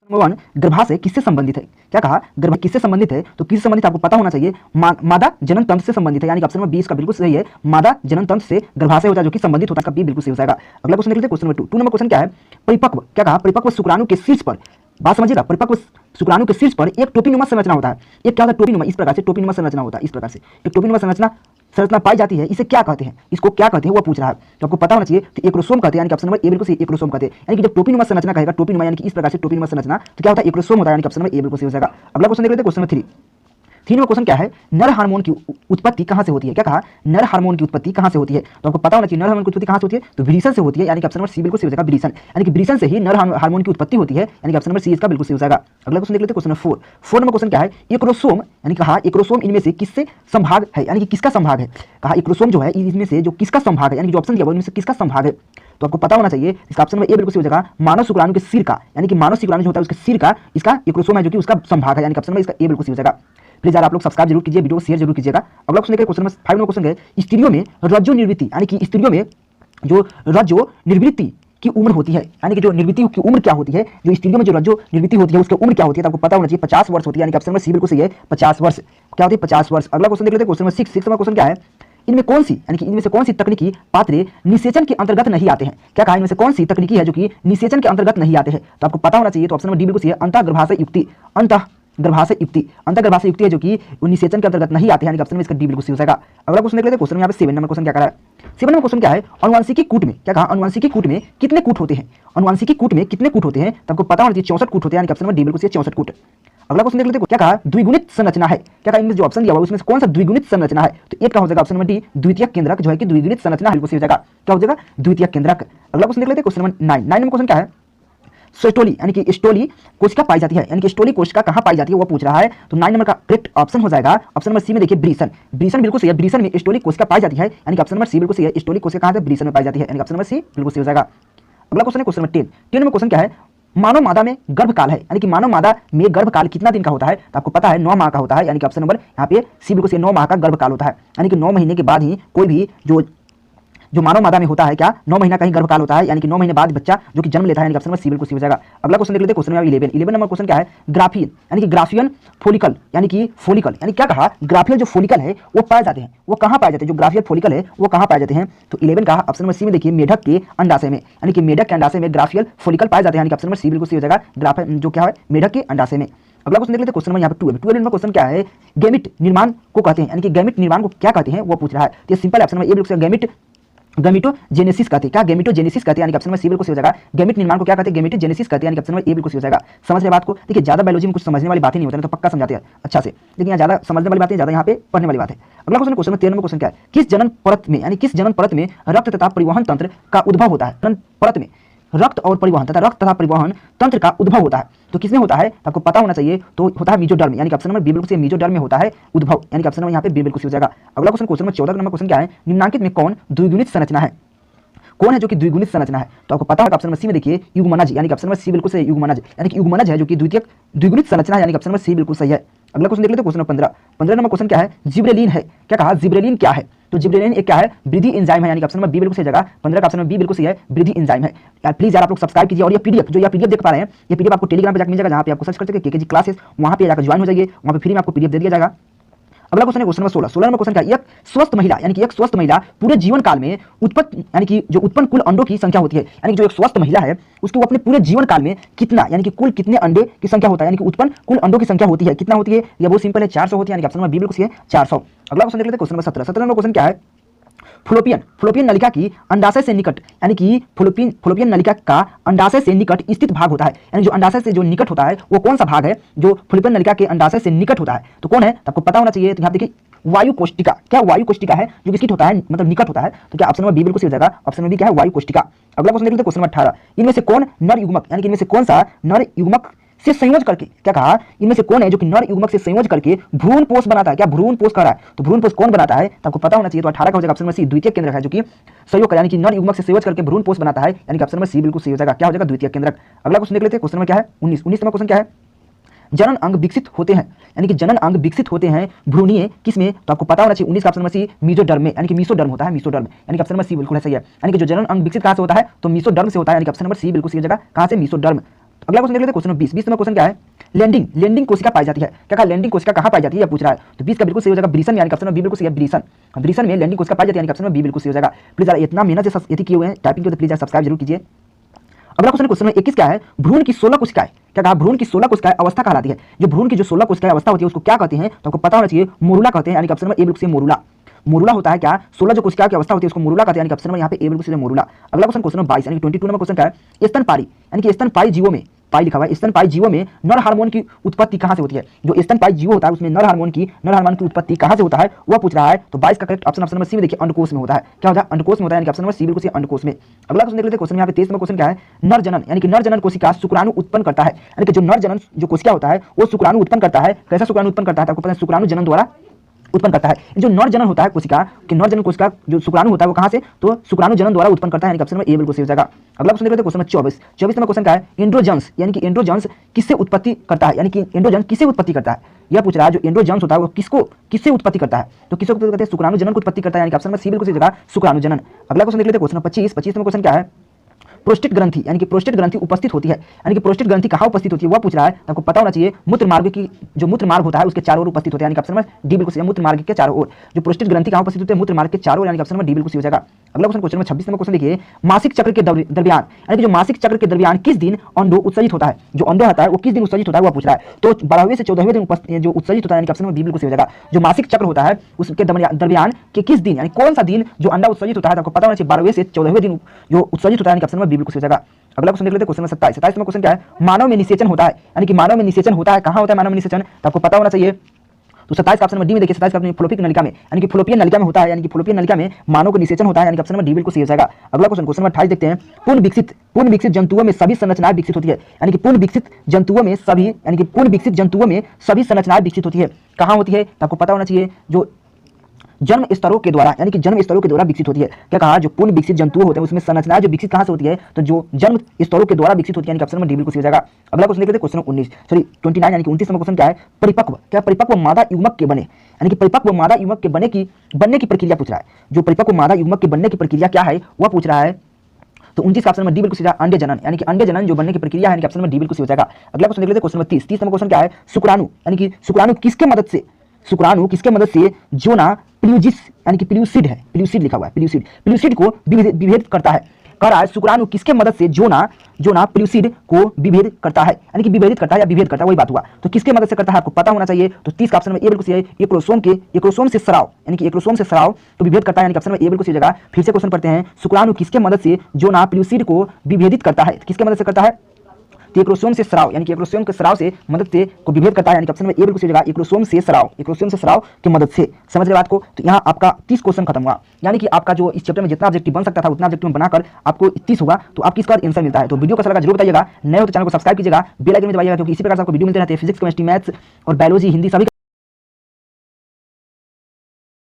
Number one, गर्भाशय किससे संबंधित है? क्या कहा? गर्भ किससे संबंधित है? तो किससे संबंधित आपको पता होना चाहिए। मादा जनन तंत्र से संबंधित है, यानी कि ऑप्शन नंबर 20 का बिल्कुल सही है। मादा जनन तंत्र से गर्भाशय होता है जो कि संबंधित होता है, बी बिल्कुल सही हो जाएगा। अगला क्वेश्चन देख लेते हैं, क्वेश्चन नंबर 2 नंबर क्वेश्चन क्या है? परिपक्व, क्या कहा? परिपक्व शुक्राणु के शीर्ष पर, बात समझिएगा, परिपक्व शुक्राणु के शीर्ष पर एक टोपीनुमा संरचना होता है। एक क्या होता है? टोपीनुमा, इस प्रकार से टोपीनुमा संरचना होता है। इस प्रकार से एक टोपीनुमा संरचना पाई जाती है। इसे क्या कहते हैं? इसको क्या कहते हैं वो पूछ रहा है, तो आपको पता होना चाहिए। तो एक्रोसोम कहते हैं, यानी कि ऑप्शन नंबर ए बिल्कुल सही, एक्रोसोम कहते हैं। यानी कि जब टोपीनुमा संरचना कहेगा, टोपीनुमा यानी कि इस प्रकार से टोपीनुमा संरचना, तो क्या होता है? एक्रोसोम होता है, यानी कि ऑप्शन नंबर ए बिल्कुल सही हो जाएगा। अगला क्वेश्चन देख लेते हैं, क्वेश्चन नंबर 3 नंबर क्वेश्चन क्या है? नर हार्मोन की उत्पत्ति कहां से होती है? क्या कहा? नर हार्मोन की उत्पत्ति कहां से होती है? तो आपको पता होना चाहिए नर हार्मोन की उत्पत्ति कहां से होती है, तो वृषण से होती है, यानी कि ऑप्शन नंबर सी बिल्कुल सही हो जाएगा, वृषण। यानी कि वृषण से ही नर हार्मोन की उत्पत्ति होती है, यानी कि ऑप्शन नंबर सी इसका बिल्कुल सही हो जाएगा। अगला क्वेश्चन देख लेते हैं, क्वेश्चन नंबर 4 नंबर क्वेश्चन क्या है? एक्रोसोम, यानी कहा एक्रोसोम इनमें से किससे संभाग है, यानी कि किसका संभाग है? कहा एक्रोसोम जो है इसमें से जो किसका संभाग है, यानी कि जो ऑप्शन दिया हुआ इनमें से किसका संभाग है? तो आपको पता होना चाहिए, इसका ऑप्शन नंबर ए बिल्कुल सही हो जाएगा, मानव शुक्राणु के सिर का, यानी कि मानव शुक्राणु जो होता है उसके सिर का इसका एक्रोसोम है जो कि उसका संभाग है, यानी कि ऑप्शन नंबर इसका ए बिल्कुल सही हो जाएगा। प्लीज यार आप लोग सब्सक्राइब जरूर कीजिए, वीडियो को शेयर जरूर कीजिएगा। अगला क्वेश्चन देखिए, क्वेश्चन नंबर 5 नंबर क्वेश्चन है, स्त्रियों में रज्जो निर्वृत्ति, यानी कि स्त्रियों में जो रज्जो निर्वृत्ति की उम्र होती है, यानी कि जो निर्वृत्ति की उम्र क्या होती है, जो स्त्रियों में जो रज्जो निर्वृत्ति होती है उसकी उम्र क्या होती है? तो आपको पता होना चाहिए 50 वर्ष होती है, यानी कि ऑप्शन नंबर सी बिल्कुल सही है, 50 वर्ष। क्या होती है? 50 वर्ष। अगला क्वेश्चन देख लेते हैं, क्वेश्चन नंबर 6 नंबर क्वेश्चन क्या है? इनमें कौन सी, यानी कि इनमें से कौन सी तकनीकी पात्र निषेचन के अंतर्गत नहीं आते हैं? क्या कहा? इनमें से कौन सी तकनीकी है जो कि निषेचन के अंतर्गत नहीं आते हैं? तो आपको पता होना चाहिए, तो ऑप्शन नंबर डी बिल्कुल सही है, अंतःगर्भाशय युक्ति, अंतःगर्भाशय युक्ति है जो कि निषेचन के अंतर्गत नहीं आते हैं, यानी कि ऑप्शन में इसका डी बिल्कुल सही हो जाएगा। अगला क्वेश्चन देख लेते हैं, क्वेश्चन यहाँ पे 7 नंबर क्वेश्चन क्या कर रहा है? 7 नंबर क्वेश्चन क्या है? अनुवांशिकी कूट में, क्या कहा? अनुवांशिकी कूट में कितने कूट होते हैं? अनुवांशिकी कूट में कितने कूट होते हैं? तो आपको पता होना चाहिए 64 कूट होते हैं, यानी कि ऑप्शन नंबर डी बिल्कुल सही है, 64 कूट। अगला क्वेश्चन देख लेते हैं, क्या कहा? द्विगुणित संरचना है। क्या कहा? इनमें जो ऑप्शन दिया हुआ है उसमें से कौन सा द्विगुणित संरचना है? तो एक का हो जाएगा ऑप्शन नंबर डी, द्वितीयक केंद्रक जो है कि द्विगुणित संरचना बिल्कुल सही हो जाएगा। क्या हो जाएगा? द्वितीयक केंद्रक। अगला क्वेश्चन देख लेते हैं, क्वेश्चन नंबर 9 नंबर क्वेश्चन क्या है? स्टोली, यानी कि स्टोली कोशिका पाई जाती है, यानी कि स्टोली कोशिका कहां पाई जाती है वो पूछ रहा है। तो 9 नंबर का करेक्ट ऑप्शन हो जाएगा ऑप्शन नंबर सी में, देखिए वृषण। वृषण बिल्कुल सही है, वृषण में स्टोली कोशिका पाई जाती है, यानी कि ऑप्शन नंबर सी बिल्कुल सही है, स्टोली कोशिका कहां से? वृषण में पाई जाती है, यानी कि ऑप्शन नंबर सी बिल्कुल सही हो जाएगा। अगला क्वेश्चन है क्वेश्चन नंबर 10 नंबर क्वेश्चन क्या है? मानव मादा में गर्भकाल है, यानी कि मानव मादा में गर्भकाल कितना दिन का होता है? तो आपको पता है 9 माह का होता है, यानी कि ऑप्शन नंबर यहाँ पे सी बिल्कुल सही, 9 माह का गर्भकाल होता है, यानी कि 9 महीने के बाद ही कोई भी जो मानव मादा में होता है, क्या 9 महीना का ही गर्भकाल होता है, यानी कि 9 महीने बाद बच्चा जो कि जन्म लेता है, यानी कि ऑप्शन नंबर सी बिल्कुल सही हो जाएगा। अगला क्वेश्चन देख लेते हैं, क्वेश्चन नंबर 11 नंबर क्वेश्चन क्या है? ग्राफियन, यानी कि ग्राफियन फोलिकल, यानी कि फोलिकल, यानी क्या कहा? ग्राफियन जो फोलिकल है वो पाए जाते हैं, वो कहां पाए जाते हैं? जो ग्राफियन फोलिकल है वो कहां पाए जाते हैं? तो 11 का ऑप्शन नंबर सी में देखिए, मेढक के अंडाशय में, यानी कि मेढक के अंडाशय में ग्राफियन फोलिकल पाए जाते हैं, यानी कि ऑप्शन नंबर सी बिल्कुल सही हो जाएगा, ग्राफियन जो क्या है? मेढक के अंडाशय में। अगला क्वेश्चन देख लेते हैं, क्वेश्चन नंबर यहाँ पे 12 नंबर क्वेश्चन क्या है? गैमिट निर्माण को कहते हैं, यानी कि गैमिट निर्माण को क्या कहते हैं वो पूछ रहा है। तो ये सिंपल ऑप्शन नंबर ए बिल्कुल गैमिट गैमिटोजेनेसिस कहते हैं। क्या? गैमिटोजेनेसिस कहते हैं, यानी कि ऑप्शन नंबर सी बिल्कुल सही हो जाएगा। गैमिट निर्माण को क्या कहते हैं? गैमिटोजेनेसिस कहते हैं, यानी कि ऑप्शन नंबर ए बिल्कुल सही हो जाएगा। समझ रहे बात को? देखिए ज्यादा बायोलॉजी में कुछ समझने वाली बातें नहीं होती है, तो पक्का समझाते हैं अच्छा से, लेकिन यहाँ ज्यादा समझने वाली बातें, ज्यादा यहाँ पे पढ़ने वाली बात है। अगला क्वेश्चन 13 नंबर क्वेश्चन क्या है? किस जनन परत में, यानी किस जनन परत में रक्त तथा परिवहन तंत्र का उद्भव होता है? जनन परत में रक्त तथा परिवहन तंत्र का उद्भव होता है, तो किसमें होता है? आपको पता होना चाहिए, तो होता है मीजोडर्म, यानी कि ऑप्शन नंबर बी बिल्कुल सही, मीजोडर्म में होता है उद्भव, यानी कि ऑप्शन नंबर यहाँ पे बी बिल्कुल सही हो जाएगा। अगला क्वेश्चन नंबर 14 नंबर क्वेश्चन क्या है? निम्नांकित में कौन द्विगुणित संरचना है? कौन है जो कि द्विगुणित संरचना है? तो आपको पता होगा ऑप्शन नंबर सी में देखिए, युग्मनज, यानी कि ऑप्शन नंबर सी बिल्कुल सही, युग्मनज, यानी कि युग्मनज है जो कि द्विगुणित संरचना है, यानी कि ऑप्शन नंबर सी बिल्कुल सही है। अगला क्वेश्चन देख लेते हैं, क्वेश्चन नंबर 15 नंबर क्वेश्चन क्या है? जिब्रेलिन है। क्या कहा? जिब्रेलिन क्या है? तो जिब्रेलिन एक क्या है? वृद्धि एंजाइम है, यानी कि ऑप्शन नंबर बी बिल्कुल सही जगह, 15 का ऑप्शन नंबर बी बिल्कुल सही है, वृद्धि एंजाइम है। यार प्लीज यार आप लोग सब्सक्राइब कीजिए, और ये पीडीएफ जो पीडीएफ देख पा रहे हैं, ये पीडीएफ आपको टेलीग्राम पे जाकर मिल जाएगा, जहां पे आपको सर्च कर सकते हैं केकेजी क्लासेस, वहां पे जाकर ज्वाइन हो जाइए, वहां पे फ्री में आपको पीडीएफ दे दिया जाएगा। अगला क्वेश्चन है क्वेश्चन नंबर 16 नंबर क्वेश्चन क्या है? एक स्वस्थ महिला, यानी कि एक स्वस्थ महिला पूरे जीवन काल में उत्पन्न, यानी कि जो उत्पन्न कुल अंडों की संख्या होती है, यानी कि जो एक स्वस्थ महिला है उसको अपने पूरे जीवन काल में कितना, यानी कि कुल कितने अंडे की संख्या होता है, यानी कि उत्पन्न कुल अंडों की संख्या होती है, कितना होती है? ये बहुत सिंपल है, 400 होती है, यानी कि ऑप्शन नंबर बी बिल्कुल सही है, 400। अगला क्वेश्चन देख लेते हैं, क्वेश्चन नंबर 17 नंबर क्वेश्चन क्या है? फ्लोपियन नलिका की अंडाशय से निकट, यानी कि फ्लोपियन नलिका का अंडाशय से निकट स्थित भाग होता है, यानी जो अंडाशय से जो निकट होता है वो कौन सा भाग है जो फ्लोपियन नलिका के अंडाशय से निकट होता है? तो कौन है? तो आपको पता होना चाहिए, तो यहाँ देखिए वायु कोष्टिका। क्या वायु कोष्टिका है जो किसकी होता है, मतलब निकट होता है? तो क्या ऑप्शन नंबर बी बिल्कुल सही हो जाएगा, ऑप्शन नंबर बी क्या है? वायु कोष्टिका। अगला क्वेश्चन देख लेते हैं, क्वेश्चन नंबर 18 इनमें से कौन नर युग्मक, यानी कि इनमें से कौन सा नर युग्मक से संयोज करके, क्या कहा? इनमें से कौन है जो कि नर युग्मक से संयोज करके भ्रूणपोष बनाता है? क्या भ्रूणपोष कर रहा है? तो भ्रूणपोष कौन बनाता है? तो आपको पता होना चाहिए, तो 18 का हो जाएगा ऑप्शन नंबर सी, द्वितीयक केंद्रक है जो कि संयोग यानी कि नर युग्मक से संयोज करके भ्रूणपोष बनाता है, यानी कि ऑप्शन नंबर सी बिल्कुल सही हो जाएगा। क्या हो जाएगा? द्वितीयक केंद्रक। अगला क्वेश्चन देख लेते हैं, क्वेश्चन नंबर क्या है? 19 नंबर क्वेश्चन क्या है? जनन अंग विकसित होते हैं, यानी कि जनन अंग विकसित होते हैं भ्रूणीय किसमें? तो आपको पता होना चाहिए 19 का ऑप्शन नंबर सी, मीजोडर्म में, यानी कि मीसोडर्म होता है, मीसोडर्म, यानी कि ऑप्शन नंबर सी बिल्कुल सही है। यानी कि जो जनन अंग विकसित कहां से होता है? तो मीसोडर्म से होता है, यानी कि ऑप्शन नंबर सी बिल्कुल सही जगह, कहां से? मीसोडर्म। अगला क्वेश्चन देख लेते हैं क्वेश्चन 20 में क्वेश्चन क्या है, लैंडिंग लैंडिंग कोशिका पाई जाती है। क्या कहा, लैंडिंग कोशिका कहाँ पाई जाती है, यह पूछ रहा है। तो 20 का बिल्कुल सही हो जाएगा ब्रीसन, यानी ऑप्शन में बी बिल्कुल सही है, ब्रीसन। ब्रीसन में लैंडिंग कोशिका पाई जाती है, यानी ऑप्शन में बी बिल्कुल सही हो जाएगा। प्लीज यार इतना मेहनत से यदि किए हुए हैं टाइपिंग के तो प्लीज यार सब्सक्राइब जरूर कीजिए। अगला क्वेश्चन 21 क्या है, भ्रूण की 16 कोशिकाएं। क्या कहा, भ्रूण की 16 कोशिकाएं अवस्था कहलाती है। जो भ्रूण की जो 16 कोशिकाएं अवस्था होती है उसको क्या कहते हैं, तो आपको पता होना चाहिए, मोरुला कहते हैं, यानी ऑप्शन में ए बिल्कुल सही मोरुला। मोरुला होता है क्या, 16 जो कोशिकाओं की अवस्था होती है उसको मोरुला कहते हैं, यानी ऑप्शन में यहाँ पे ए बिल्कुल सही मोरुला। अगला क्वेश्चन 22 यानी 22 नंबर क्वेश्चन क्या है, स्तनपायी यानी कि स्तनपायी जीवों में, पाई लिखा हुआ है, स्तनपायी जीवों में नर हार्मोन की उत्पत्ति कहां से होती है। जो स्तनपायी जीव होता है उसमें नर हार्मोन की उत्पत्ति कहां से होता है वह पूछ रहा है। तो 22 का करेक्ट ऑप्शन नंबर सी में देखिए, अंडकोश में होता है। क्या होता है, अंडकोश में होता है, यानी ऑप्शन नंबर सी बिल्कुल सही, अंडकोश में। अगला क्वेश्चन देख लेते हैं, क्वेश्चन यहाँ पे 23 में क्वेश्चन क्या है, नर जनन यानी कि नर जनन कोशिका शुक्राणु उत्पन्न करता है। यानी कि जो नर जनन जो कोशिका होता है वो शुक्राणु उत्पन्न करता है। कैसा शुक्राणु उत्पन्न करता है, आपको पता है, शुक्राणु जनन द्वारा उत्पन्न करता है। जो नर जनन होता है कोशिका कि नर जनन कोशिका जो शुक्राणु होता है वो कहां से, तो शुक्राणु जनन द्वारा उत्पन्न करता है, यानी ऑप्शन में ए बिल्कुल सही हो जाएगा। अगला क्वेश्चन देखते हैं क्वेश्चन 24 में क्वेश्चन क्या है, एंड्रोजन्स यानी कि एंड्रोजन्स किससे उत्पत्ति करता है, यानी कि एंड्रोजन किससे उत्पत्ति करता है, यह पूछ रहा है। जो एंड्रोजन्स होता है वो किससे उत्पत्ति करता है, तो किससे उत्पत्ति करता है, शुक्राणु जनन को उत्पत्ति करता है, यानी ऑप्शन में सी बिल्कुल सही जगह शुक्राणु जनन। अगला क्वेश्चन देख लेते हैं क्वेश्चन 25 में क्वेश्चन क्या है, प्रोस्टेट ग्रंथि यानी कि प्रोस्टेट ग्रंथि उपस्थित होती है। यानी कि प्रोस्टेट ग्रंथि कहाँ उपस्थित होती है वह पूछ रहा है। तो आपको पता होना चाहिए मूत्र मार्ग की, जो मूत्र मार्ग होता है उसके चारों ओर उपस्थित होता है, यानी ऑप्शन में डी बिल्कुल सही है, मूत्र मार्ग के चारों ओर। जो प्रोस्टेट ग्रंथि कहाँ उपस्थित होती है, मूत्र मार्ग के चारों ओर, यानी ऑप्शन में डी बिल्कुल सही हो जाएगा। अगला क्वेश्चन 26 में क्वेश्चन देखिए, मासिक चक्र के दरमियान यानी कि जो मासिक चक्र के दरमियान किस दिन अंडो उत्सर्जित होता है, जो अंडो होता है वो किस दिन उत्सर्जित होता है वह पूछ रहा है। तो 12वें से 14वें दिन जो उत्सर्जित होता है, यानी ऑप्शन में बी बिल्कुल सही हो जाएगा। जो मासिक चक्र होता है उसके दरमियान के किस दिन, यानी कौन सा दिन जो अंडा उत्सर्जित होता है, तो आपको पता होना चाहिए 12वें से 14वें दिन जो उत्सर्जित होता है, यानी ऑप्शन में बी बिल्कुल सही हो जाएगा। अगला क्वेश्चन देख लेते हैं क्वेश्चन 27 में क्वेश्चन क्या है, मानव में निषेचन होता है। यानी कि मानव में निषेचन होता है, कहां होता है मानव में निषेचन, तो आपको पता होना चाहिए। तो 27 का ऑप्शन नंबर डी में देखिए, 27 का ऑप्शन फ्लोपिक नलिका में, यानी कि फ्लोपियन नलिका में होता है, यानी कि फ्लोपियन नलिका में मानव को निषेचन होता है, यानी कि ऑप्शन नंबर डी बिल्कुल सही हो जाएगा। अगला क्वेश्चन नंबर 28 देखते हैं, पूर्ण विकसित जंतुओं में सभी संरचनाएं विकसित होती है। यानी कि पूर्ण विकसित जंतुओं में सभी संरचनाएं विकसित होती है, कहां होती है, तो आपको पता होना चाहिए, जो जन्म स्तरों के द्वारा, यानी कि जन्म स्तरों के द्वारा विकसित होती है। क्या कहा, जो पूर्ण विकसित जंतु होते हैं उसमें संरचनाएं जो विकसित कहां से होती है, तो जो जन्म स्तरों के द्वारा विकसित होती है, यानी कि ऑप्शन में डी बिल्कुल सही हो जाएगा। अगला क्वेश्चन देखते हैं क्वेश्चन 29 यानी कि 29 में क्वेश्चन क्या है, परिपक्व मादा युग्मक के बने, यानी कि परिपक्व मादा युग्मक के बनने की प्रक्रिया पूछ रहा है। जो परिपक्व मादा युग्मक के बनने की प्रक्रिया क्या है वह पूछ रहा है। तो 29 का ऑप्शन में डी बिल्कुल सही, अंडे जनन, यानी कि अंडे जनन जो बनने की प्रक्रिया है, यानी कि ऑप्शन में डी बिल्कुल सही हो जाएगा। अगला क्वेश्चन देख लेते हैं क्वेश्चन 30 में क्वेश्चन क्या है, शुक्राणु यानी कि शुक्राणु किसके मदद से जोना प्ल्यूजिस यानी कि प्ल्यूसिड है, प्ल्यूसिड लिखा हुआ है, प्ल्यूसिड को विभेद करता है। कह रहा है शुक्राणु किसके मदद से जोना प्ल्यूसिड को विभेद करता है, यानी कि विभेदित करता है या विभेद करता है, वही बात हुआ। तो किसके मदद से करता है आपको पता होना चाहिए। तो 30 का ऑप्शन में ए बिल्कुल सही है, एक्रोसोम से स्राव, यानी कि एक्रोसोम से स्राव को विभेद करता है, यानी कि ऑप्शन में ए बिल्कुल सही जगह। फिर से क्वेश्चन पढ़ते हैं, शुक्राणु किसके मदद से जोना प्ल्यूसिड को विभेदित करता है, किसके मदद से करता है, एक्रोसोम से स्राव, यानी कि एक्रोसोम के स्राव से मदद से को विभेद करता है, यानी कि ऑप्शन में ए बिल्कुल सही जगह, एक्रोसोम से स्राव की मदद से। समझ रहे बात को। तो यहाँ आपका 30 क्वेश्चन खत्म हुआ, यानी कि आपका जो इस चैप्टर में जितना ऑब्जेक्टिव बन सकता था उतना ऑब्जेक्टिव बनाकर आपको 30 होगा। तो आपकी इसका आंसर मिलता है। तो वीडियो कैसा लगा जरूर बताइएगा, नए हो तो चैनल को सब्सक्राइब कीजिएगा, बेल आइकन में दबाइएगा, क्योंकि इसी प्रकार से आपको वीडियो मिलते रहते हैं फिजिक्स, केमिस्ट्री, मैथ्स और बायोलॉजी, हिंदी सभी